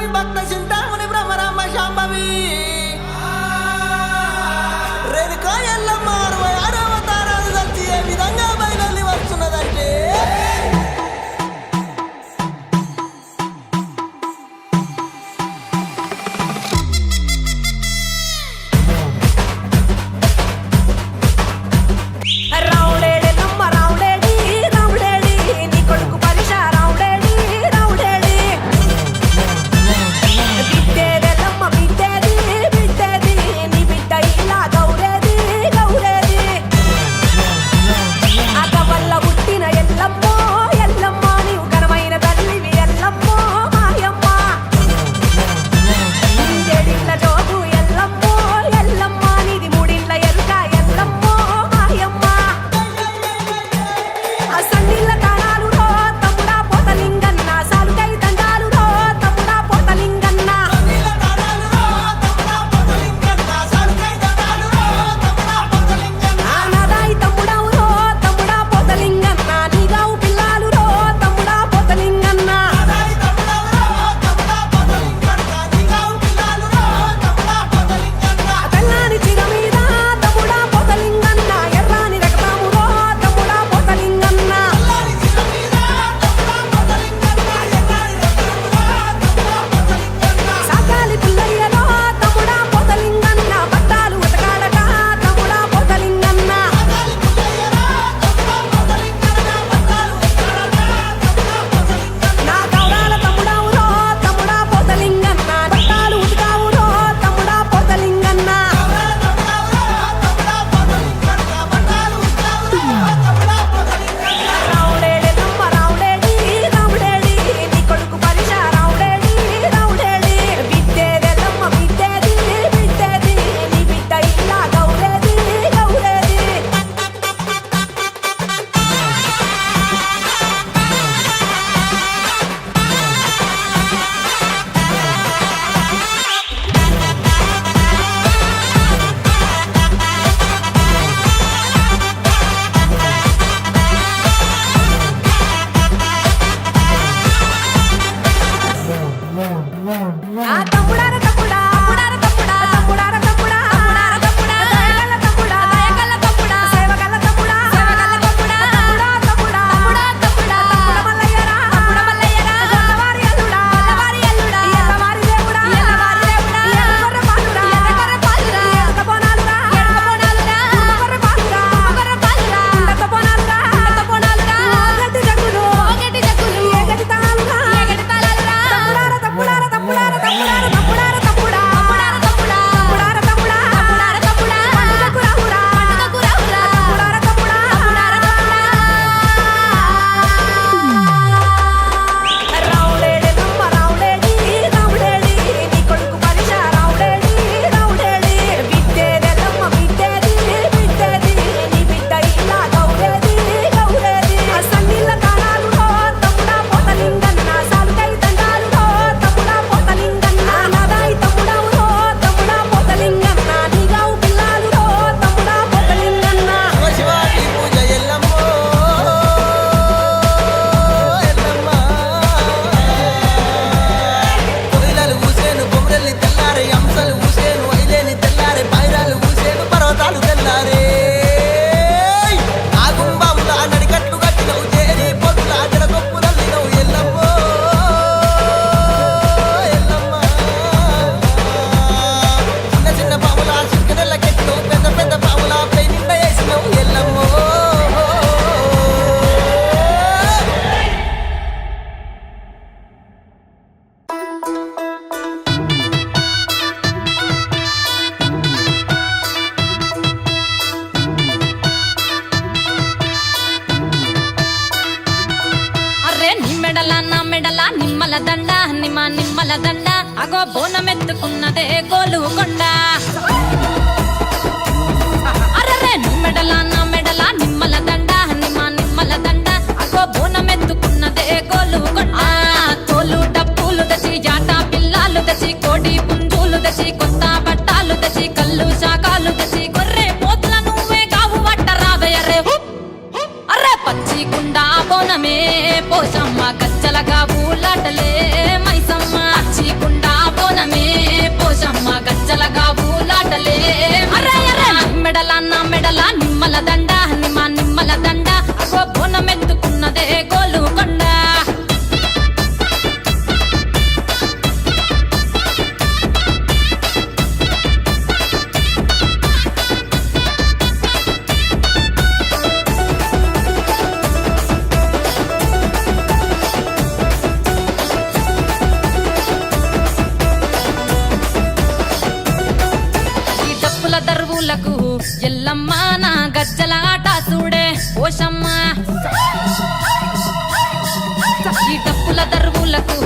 స్వామి భక్త చింతామణి బ్రహ్మరామ శాంభవి రేణుకా ఎల్లమ్మ 66 అవతారాలు కలిసి ఏ విధంగా బయలుదేరి వస్తున్నదంటే నిమ్మల దండ నిమ్మల దండ అగో బోనమెత్తుకున్నదే గోలుకొండ అరరే నా మెడల నిమ్మల దండ నిమ్మల దండ అగో బోనమెత్తుకున్నదే గోలుకొండ తోలు డప్పులు దచి జాట పిల్లాలు దచి కోడి పుంజులు దచి కొత్త బట్టాలు దచి కళ్ళు శాకాలు దచి గొర్రె పోతుల నువ్వే కావు వట్ట రావే అర్రే పచ్చి కుండా బోనమే పోషమ్మ గచ్చలగా ఊలాటలే మైసమ్మ పచ్చి కుండా ఎల్లమ్మ నా గజ్జల ఆట చూడే ఓషమ్మ ఈ డప్పుల దరువులకు